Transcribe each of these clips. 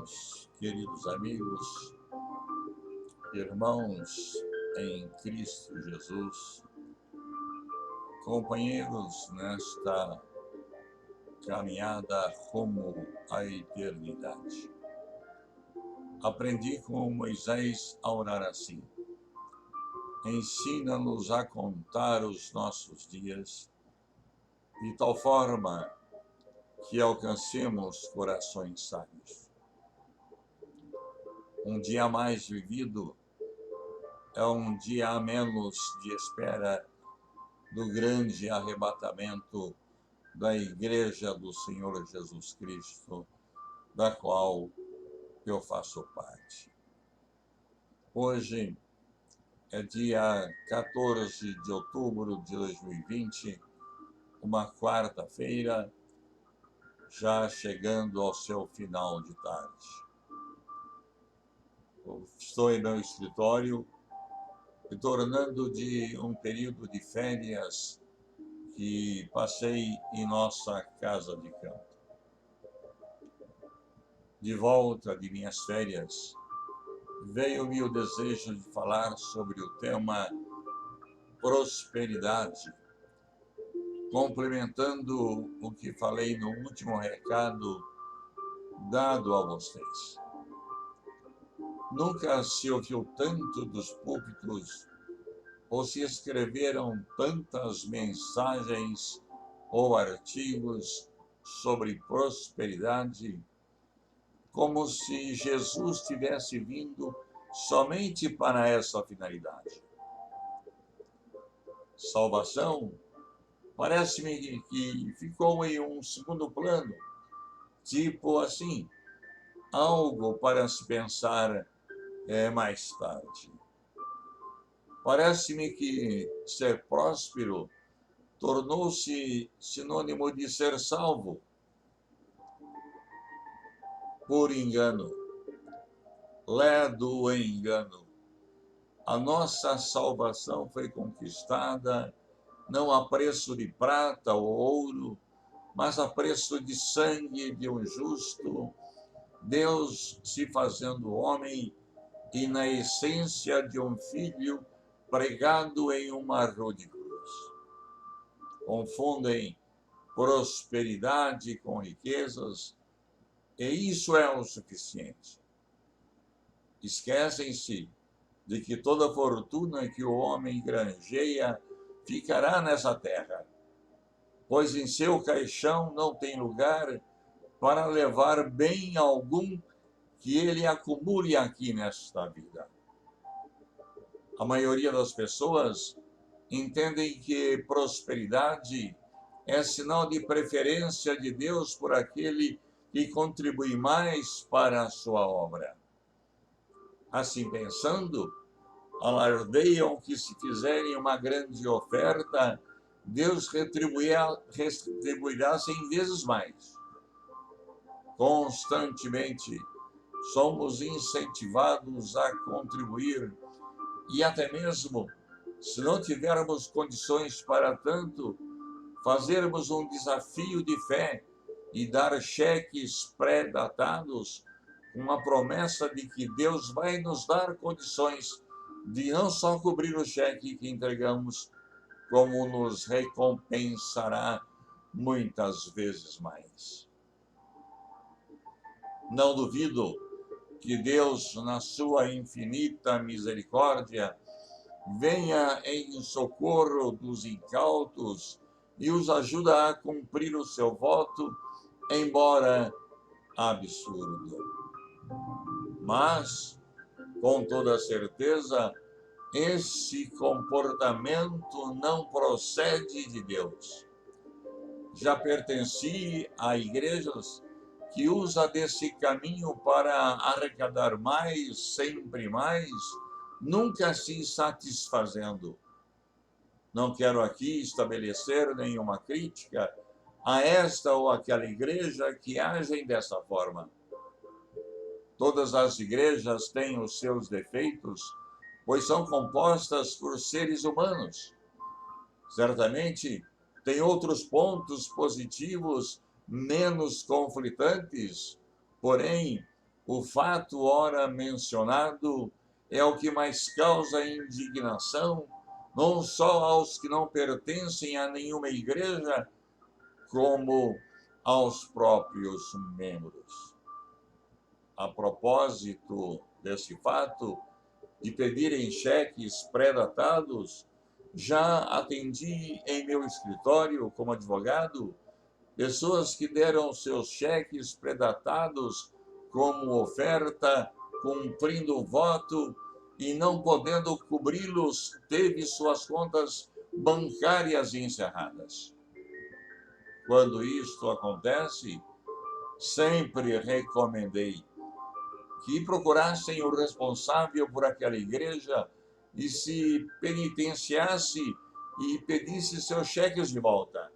meus queridos amigos, irmãos em Cristo Jesus, companheiros nesta caminhada rumo à eternidade. Aprendi com Moisés a orar assim: ensina-nos a contar os nossos dias, de tal forma que alcancemos corações sábios. Um dia a mais vivido é um dia a menos de espera do grande arrebatamento da Igreja do Senhor Jesus Cristo, da qual eu faço parte. Hoje é dia 14 de outubro de 2020, uma quarta-feira, já chegando ao seu final de tarde. Eu estou em meu escritório, retornando de um período de férias que passei em nossa casa de campo. De volta de minhas férias, veio-me o desejo de falar sobre o tema prosperidade, complementando o que falei no último recado dado a vocês. Nunca se ouviu tanto dos púlpitos ou se escreveram tantas mensagens ou artigos sobre prosperidade, como se Jesus tivesse vindo somente para essa finalidade. Salvação parece-me que ficou em um segundo plano, tipo assim, algo para se pensar mais tarde. Parece-me que ser próspero tornou-se sinônimo de ser salvo. Por engano, ledo engano, a nossa salvação foi conquistada não a preço de prata ou ouro, mas a preço de sangue de um justo, Deus se fazendo homem e na essência de um filho pregado em uma rude cruz. Confundem prosperidade com riquezas, e isso é o suficiente. Esquecem-se de que toda fortuna que o homem granjeia ficará nessa terra, pois em seu caixão não tem lugar para levar bem algum que ele acumule aqui nesta vida. A maioria das pessoas entendem que prosperidade é sinal de preferência de Deus por aquele que contribui mais para a sua obra. Assim pensando, alardeiam que se fizerem uma grande oferta, Deus retribuirá 100 vezes mais. Constantemente somos incentivados a contribuir e até mesmo, se não tivermos condições para tanto, fazermos um desafio de fé e dar cheques pré-datados com a promessa de que Deus vai nos dar condições de não só cobrir o cheque que entregamos, como nos recompensará muitas vezes mais. Não duvido que Deus, na sua infinita misericórdia, venha em socorro dos incautos e os ajuda a cumprir o seu voto, embora absurdo. Mas, com toda certeza, esse comportamento não procede de Deus. Já pertenci a igrejas que usam desse caminho para arrecadar mais, sempre mais, nunca se satisfazendo. Não quero aqui estabelecer nenhuma crítica a esta ou aquela igreja que agem dessa forma. Todas as igrejas têm os seus defeitos, pois são compostas por seres humanos. Certamente, tem outros pontos positivos menos conflitantes, porém, O fato ora mencionado é o que mais causa indignação, não só aos que não pertencem a nenhuma igreja, como aos próprios membros. A propósito desse fato, de pedirem cheques pré-datados, já atendi em meu escritório como advogado pessoas que deram seus cheques pré-datados como oferta, cumprindo o voto e não podendo cobri-los, teve suas contas bancárias encerradas. Quando isto acontece, sempre recomendei que procurassem o responsável por aquela igreja e se penitenciasse e pedisse seus cheques de volta.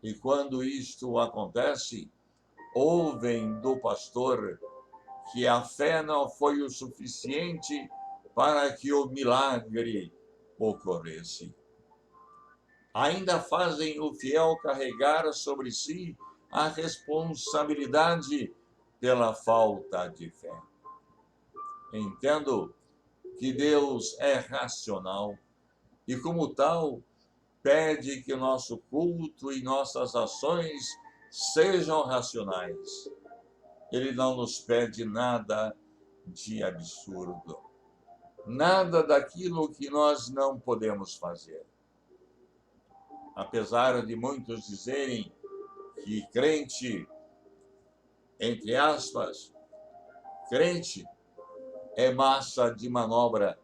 E quando isto acontece, ouvem do pastor que a fé não foi o suficiente para que o milagre ocorresse. Ainda fazem o fiel carregar sobre si a responsabilidade pela falta de fé. Entendo que Deus é racional e, como tal, pede que o nosso culto e nossas ações sejam racionais. Ele não nos pede nada de absurdo, nada daquilo que nós não podemos fazer. Apesar de muitos dizerem que crente, entre aspas, crente é massa de manobra,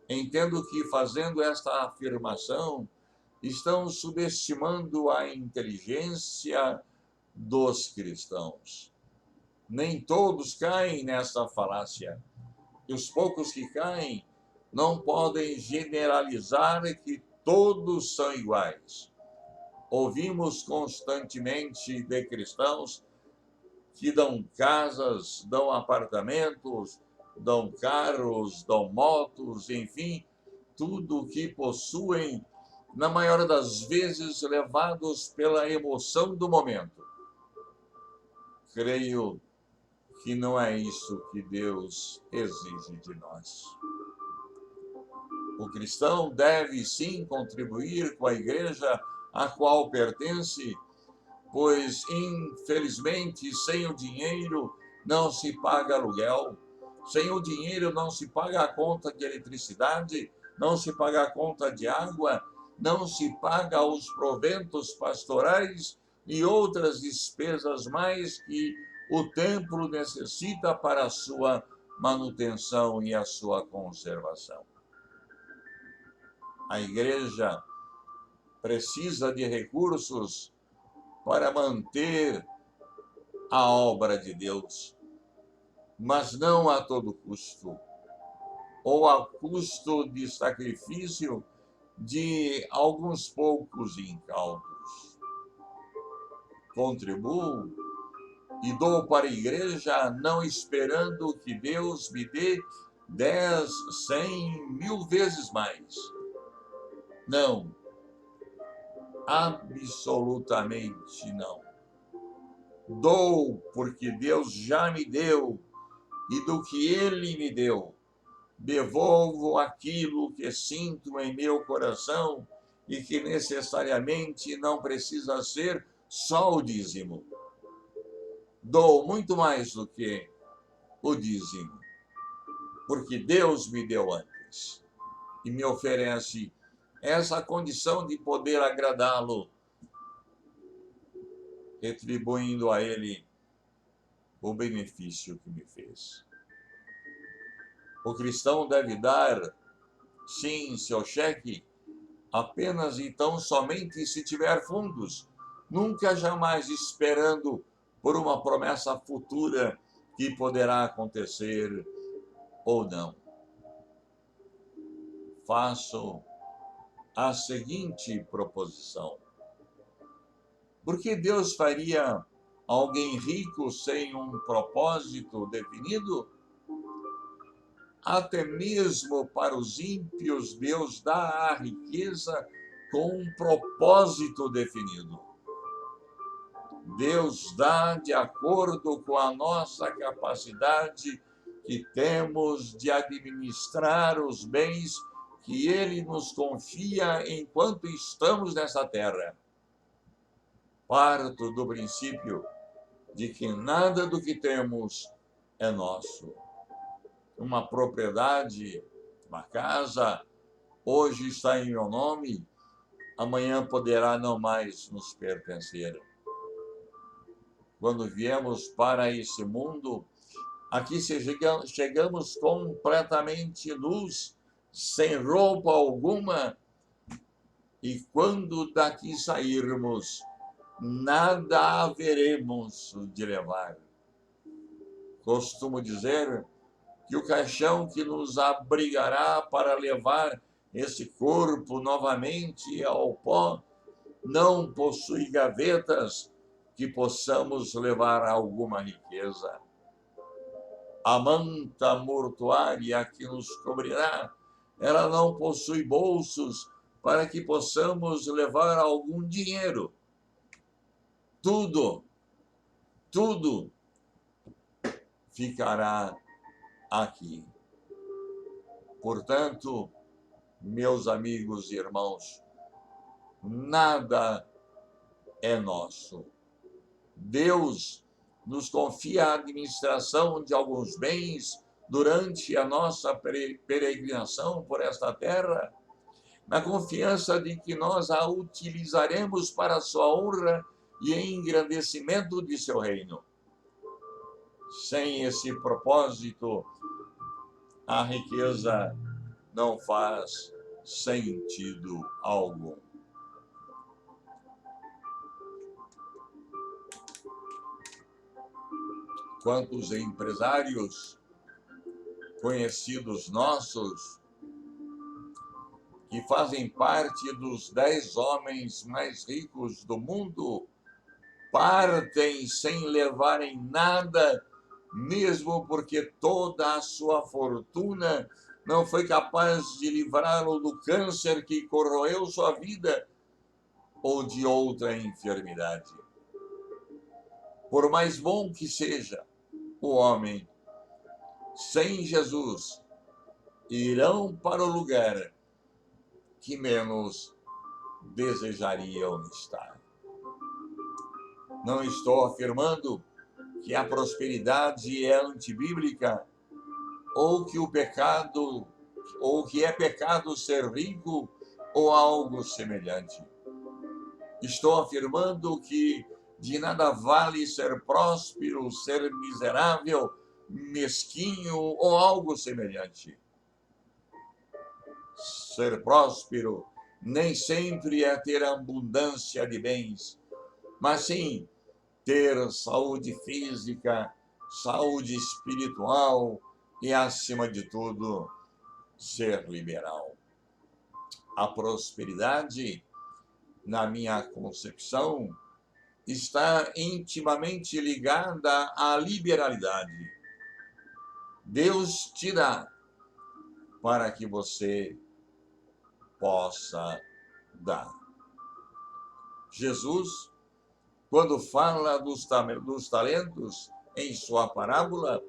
entendo que, fazendo esta afirmação, estão subestimando a inteligência dos cristãos. Nem todos caem nessa falácia. E os poucos que caem não podem generalizar que todos são iguais. Ouvimos constantemente de cristãos que dão casas, dão apartamentos, dão carros, dão motos, enfim, tudo o que possuem, na maior das vezes levados pela emoção do momento. Creio que não é isso que Deus exige de nós. O cristão deve sim contribuir com a igreja a qual pertence, pois, infelizmente, sem o dinheiro não se paga aluguel, sem o dinheiro não se paga a conta de eletricidade, não se paga a conta de água, não se paga os proventos pastorais e outras despesas mais que o templo necessita para a sua manutenção e a sua conservação. A igreja precisa de recursos para manter a obra de Deus, mas não a todo custo, ou a custo de sacrifício de alguns poucos incautos. Contribuo e dou para a igreja, não esperando que Deus me dê 10, 100, 1000 vezes mais. Não, absolutamente não. Dou porque Deus já me deu, e do que Ele me deu, devolvo aquilo que sinto em meu coração e que necessariamente não precisa ser só o dízimo. Dou muito mais do que o dízimo, porque Deus me deu antes e me oferece essa condição de poder agradá-lo, retribuindo a Ele o benefício que me fez. O cristão deve dar, sim, seu cheque, apenas e tão somente se tiver fundos, nunca jamais esperando por uma promessa futura que poderá acontecer ou não. Faço a seguinte proposição: por que Deus faria alguém rico sem um propósito definido? Até mesmo para os ímpios, Deus dá a riqueza com um propósito definido. Deus dá de acordo com a nossa capacidade que temos de administrar os bens que Ele nos confia enquanto estamos nessa terra. Parto do princípio de que nada do que temos é nosso. Uma propriedade, uma casa, hoje está em meu nome, amanhã poderá não mais nos pertencer. Quando viemos para esse mundo, aqui chegamos completamente nus, sem roupa alguma, e quando daqui sairmos, nada haveremos de levar. Costumo dizer que o caixão que nos abrigará para levar esse corpo novamente ao pó não possui gavetas que possamos levar alguma riqueza. A manta mortuária que nos cobrirá, ela não possui bolsos para que possamos levar algum dinheiro. Tudo ficará aqui. Portanto, meus amigos e irmãos, nada é nosso. Deus nos confia a administração de alguns bens durante a nossa peregrinação por esta terra, na confiança de que nós a utilizaremos para a sua honra e engrandecimento de seu reino. Sem esse propósito, a riqueza não faz sentido algum. Quantos empresários conhecidos nossos que fazem parte dos 10 homens mais ricos do mundo partem sem levarem nada, mesmo porque toda a sua fortuna não foi capaz de livrá-lo do câncer que corroeu sua vida ou de outra enfermidade. Por mais bom que seja o homem, sem Jesus, irão para o lugar que menos desejariam estar. Não estou afirmando que a prosperidade é antibíblica ou que o pecado, ou que é pecado ser rico ou algo semelhante. Estou afirmando que de nada vale ser próspero, ser miserável, mesquinho ou algo semelhante. Ser próspero nem sempre é ter abundância de bens, mas sim ter saúde física, saúde espiritual e, acima de tudo, ser liberal. A prosperidade, na minha concepção, está intimamente ligada à liberalidade. Deus te dá para que você possa dar. Jesus, quando fala dos talentos em sua parábola,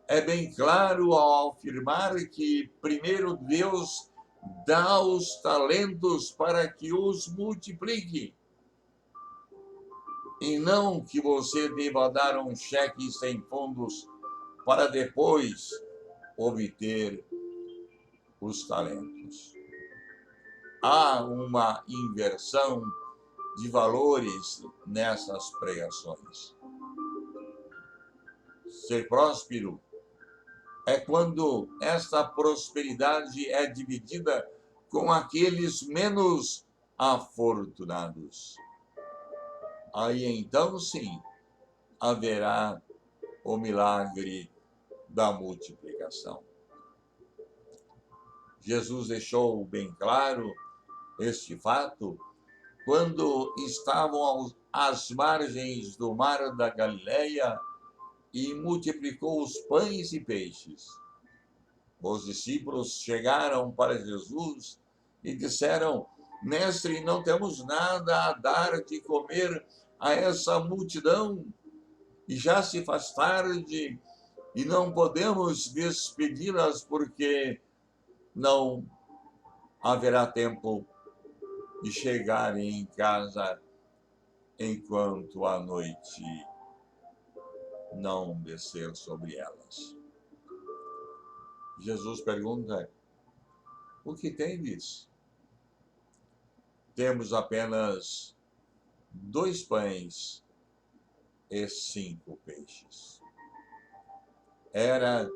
é bem claro ao afirmar que primeiro Deus dá os talentos para que os multiplique. E não que você deva dar um cheque sem fundos para depois obter os talentos. Há uma inversão de valores nessas pregações. Ser próspero é quando esta prosperidade é dividida com aqueles menos afortunados. Aí então sim haverá o milagre da multiplicação. Jesus deixou bem claro este fato quando estavam às margens do mar da Galileia e multiplicou os pães e peixes. Os discípulos chegaram para Jesus e disseram: Mestre, não temos nada a dar de comer a essa multidão e já se faz tarde e não podemos despedi-las porque não haverá tempo de chegarem em casa enquanto a noite não descer sobre elas. Jesus pergunta: o que tendes? Temos apenas 2 pães e 5 peixes. Era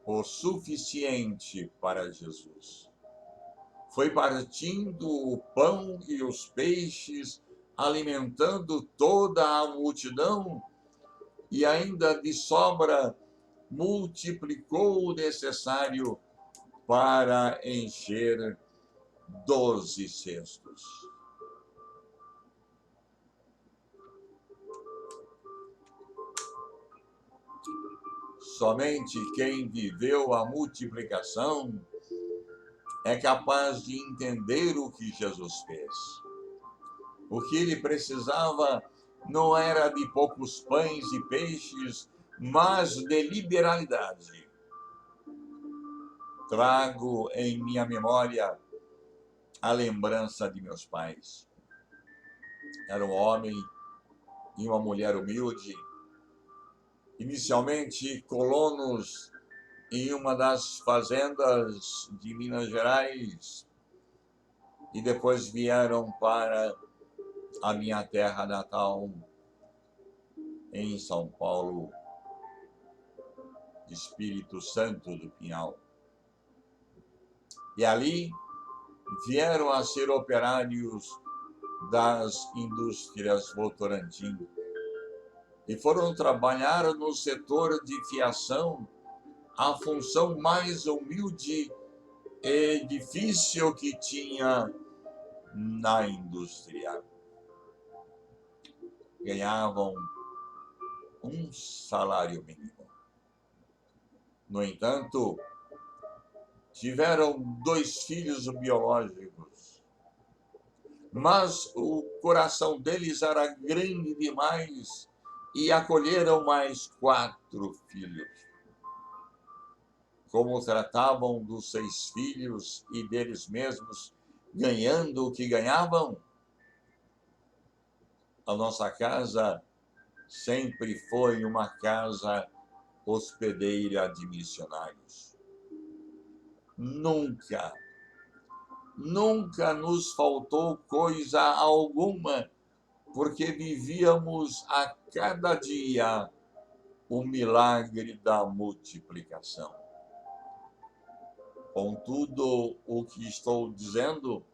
o suficiente para Jesus. Foi partindo o pão e os peixes, alimentando toda a multidão, e ainda de sobra multiplicou o necessário para encher 12 cestos. Somente quem viveu a multiplicação é capaz de entender o que Jesus fez. O que ele precisava não era de poucos pães e peixes, mas de liberalidade. Trago em minha memória a lembrança de meus pais. Era um homem e uma mulher humilde, inicialmente colonos em uma das fazendas de Minas Gerais, e depois vieram para a minha terra natal, em São Paulo, Espírito Santo do Pinhal. E ali vieram a ser operários das indústrias Votorantim e foram trabalhar no setor de fiação, a função mais humilde e difícil que tinha na indústria. Ganhavam um salário mínimo. No entanto, tiveram 2 filhos biológicos, mas o coração deles era grande demais e acolheram mais 4 filhos. Como tratavam dos 6 filhos e deles mesmos, ganhando o que ganhavam, a nossa casa sempre foi uma casa hospedeira de missionários. Nunca nos faltou coisa alguma, porque vivíamos a cada dia o milagre da multiplicação. Contudo, o que estou dizendo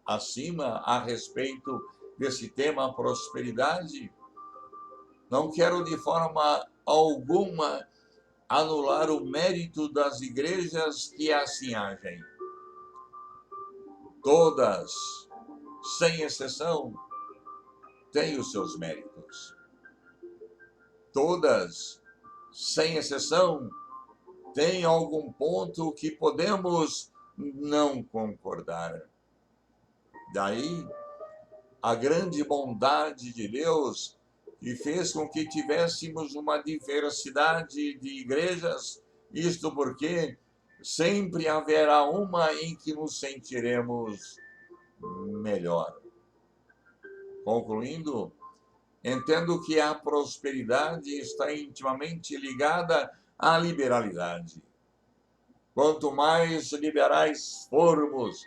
acima a respeito desse tema prosperidade, não quero de forma alguma anular o mérito das igrejas que assim agem. Todas, sem exceção, têm os seus méritos. Todas, sem exceção, têm algum ponto que podemos não concordar. Daí, a grande bondade de Deus que fez com que tivéssemos uma diversidade de igrejas, isto porque sempre haverá uma em que nos sentiremos melhor. Concluindo, entendo que a prosperidade está intimamente ligada à liberalidade. Quanto mais liberais formos,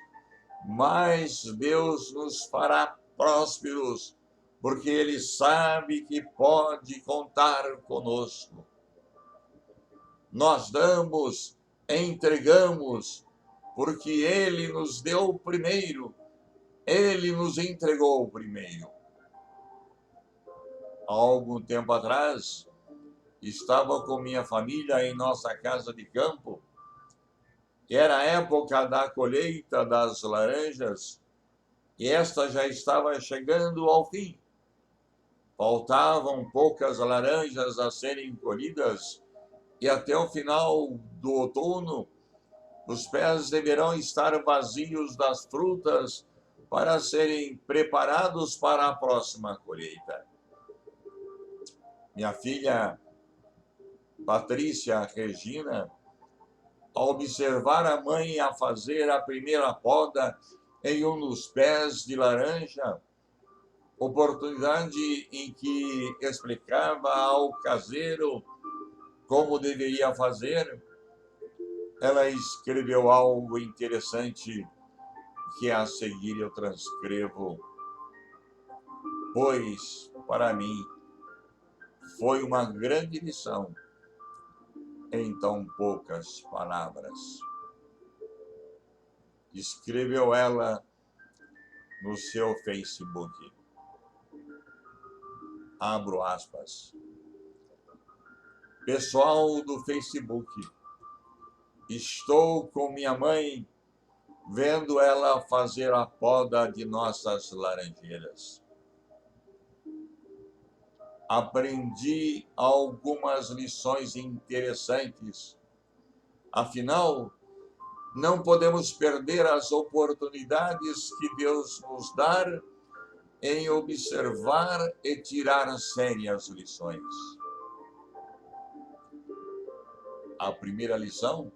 mais Deus nos fará prósperos, porque Ele sabe que pode contar conosco. Nós damos, entregamos, porque Ele nos deu primeiro, Ele nos entregou primeiro. Há algum tempo atrás, estava com minha família em nossa casa de campo. Era a época da colheita das laranjas e esta já estava chegando ao fim. Faltavam poucas laranjas a serem colhidas e até o final do outono os pés deverão estar vazios das frutas, para serem preparados para a próxima colheita. Minha filha Patrícia Regina, ao observar a mãe a fazer a primeira poda em um dos pés de laranja, oportunidade em que explicava ao caseiro como deveria fazer, ela escreveu algo interessante que a seguir eu transcrevo, pois, para mim, foi uma grande lição em tão poucas palavras. Escreveu ela no seu Facebook. Abro aspas. Pessoal do Facebook, estou com minha mãe vendo ela fazer a poda de nossas laranjeiras. Aprendi algumas lições interessantes. Afinal, não podemos perder as oportunidades que Deus nos dá em observar e tirar sérias lições. A primeira lição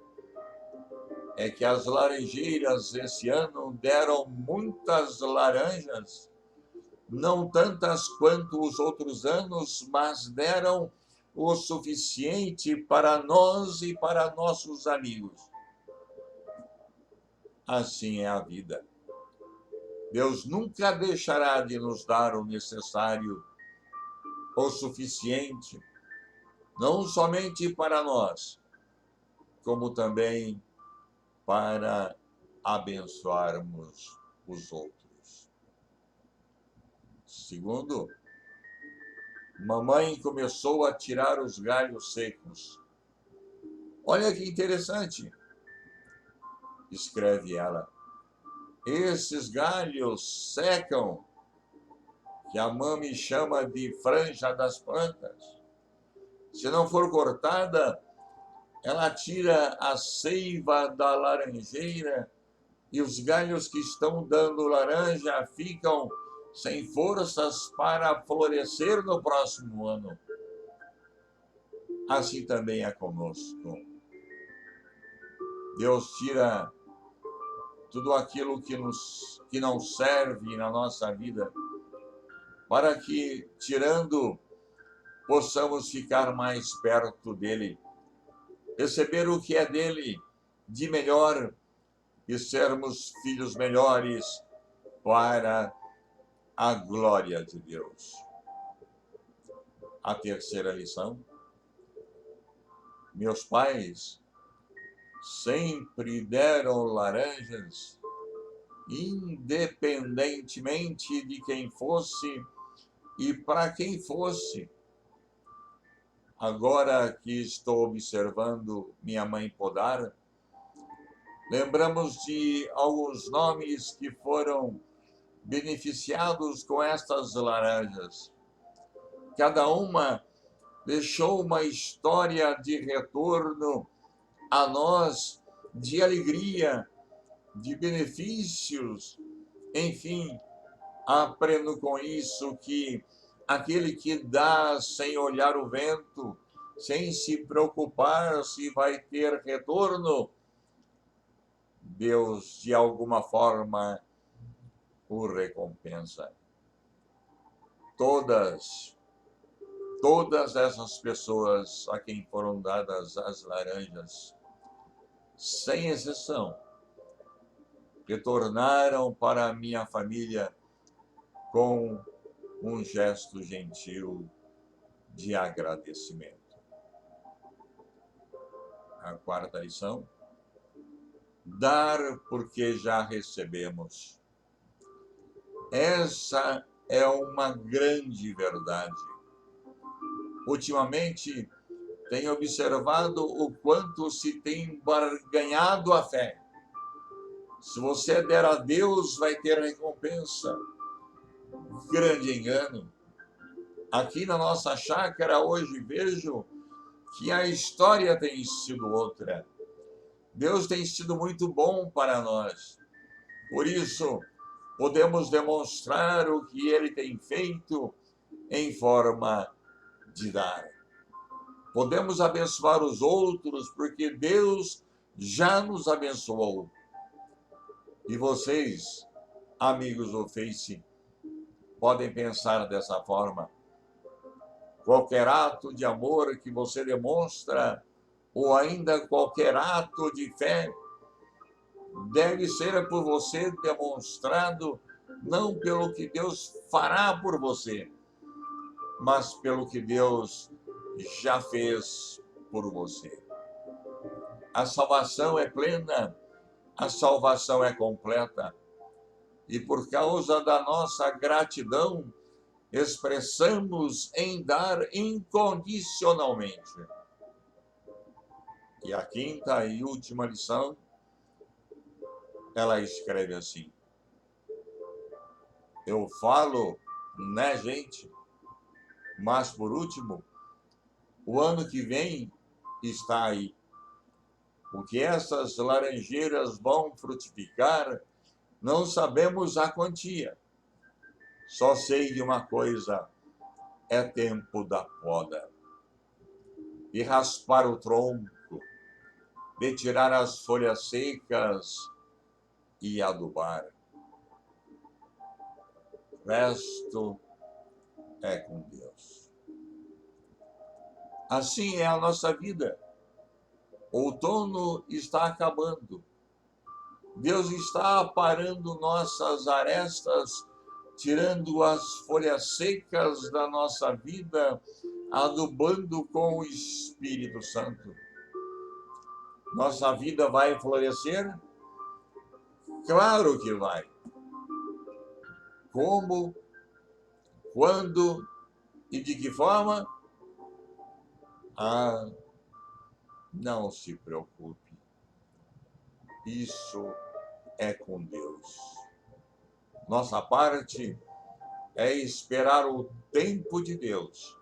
é que as laranjeiras esse ano deram muitas laranjas, não tantas quanto os outros anos, mas deram o suficiente para nós e para nossos amigos. Assim é a vida. Deus nunca deixará de nos dar o necessário, o suficiente, não somente para nós, como também para abençoarmos os outros. Segundo, mamãe começou a tirar os galhos secos. Olha que interessante, escreve ela. Esses galhos secam, que a mãe chama de franja das plantas. Se não for cortada, ela tira a seiva da laranjeira e os galhos que estão dando laranja ficam sem forças para florescer no próximo ano. Assim também é conosco. Deus tira tudo aquilo que não serve na nossa vida, para que, tirando, possamos ficar mais perto dele, receber o que é dele de melhor e sermos filhos melhores para a glória de Deus. A terceira lição: meus pais sempre deram laranjas, independentemente de quem fosse e para quem fosse. Agora que estou observando minha mãe podar, lembramos de alguns nomes que foram beneficiados com estas laranjas. Cada uma deixou uma história de retorno a nós, de alegria, de benefícios. Enfim, aprendo com isso que aquele que dá sem olhar o vento, sem se preocupar se vai ter retorno, Deus, de alguma forma, o recompensa. Todas essas pessoas a quem foram dadas as laranjas, sem exceção, retornaram para a minha família com um gesto gentil de agradecimento. A quarta lição: dar porque já recebemos. Essa é uma grande verdade. Ultimamente, tenho observado o quanto se tem barganhado a fé. Se você der a Deus, vai ter recompensa. Grande engano. Aqui na nossa chácara, hoje, vejo que a história tem sido outra. Deus tem sido muito bom para nós. Por isso, podemos demonstrar o que ele tem feito em forma de dar. Podemos abençoar os outros porque Deus já nos abençoou. E vocês, amigos do Face, podem pensar dessa forma. Qualquer ato de amor que você demonstra, ou ainda qualquer ato de fé, deve ser por você demonstrado não pelo que Deus fará por você, mas pelo que Deus já fez por você. A salvação é plena, a salvação é completa. E por causa da nossa gratidão, expressamos em dar incondicionalmente. E a quinta e última lição, ela escreve assim: eu falo, né, gente? Mas por último, o ano que vem está aí. O que essas laranjeiras vão frutificar, não sabemos a quantia. Só sei de uma coisa: é tempo da poda, de raspar o tronco, de tirar as folhas secas e adubar. O resto é com Deus. Assim é a nossa vida. Outono está acabando. Deus está aparando nossas arestas, tirando as folhas secas da nossa vida, adubando com o Espírito Santo. Nossa vida vai florescer? Claro que vai. Como, quando e de que forma? Ah, não se preocupe. Isso é com Deus. Nossa parte é esperar o tempo de Deus.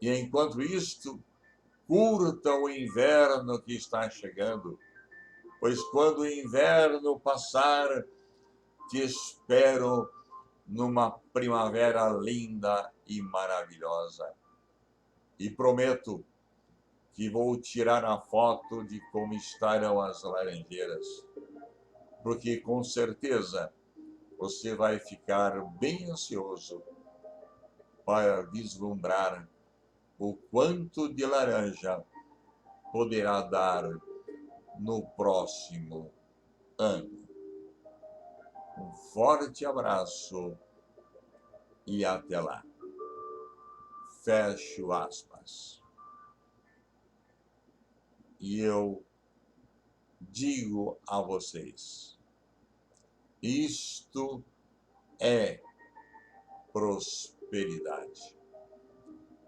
E enquanto isto, curta o inverno que está chegando, pois quando o inverno passar, te espero numa primavera linda e maravilhosa. E prometo que vou tirar a foto de como estarão as laranjeiras, porque com certeza você vai ficar bem ansioso para vislumbrar o quanto de laranja poderá dar no próximo ano. Um forte abraço e até lá. Fecho aspas. E eu digo a vocês, isto é prosperidade.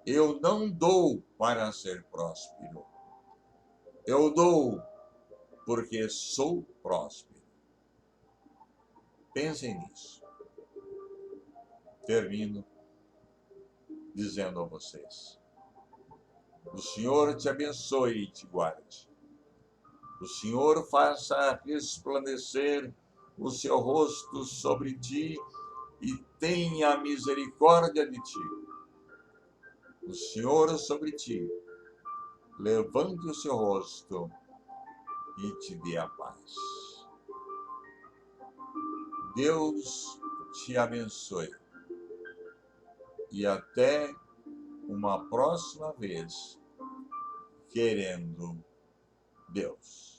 Eu não dou para ser próspero. Eu dou porque sou próspero. Pensem nisso. Termino dizendo a vocês: o Senhor te abençoe e te guarde. O Senhor faça resplandecer o seu rosto sobre ti e tenha misericórdia de ti. O Senhor sobre ti levante o seu rosto e te dê a paz. Deus te abençoe. E até uma próxima vez, querendo Deus.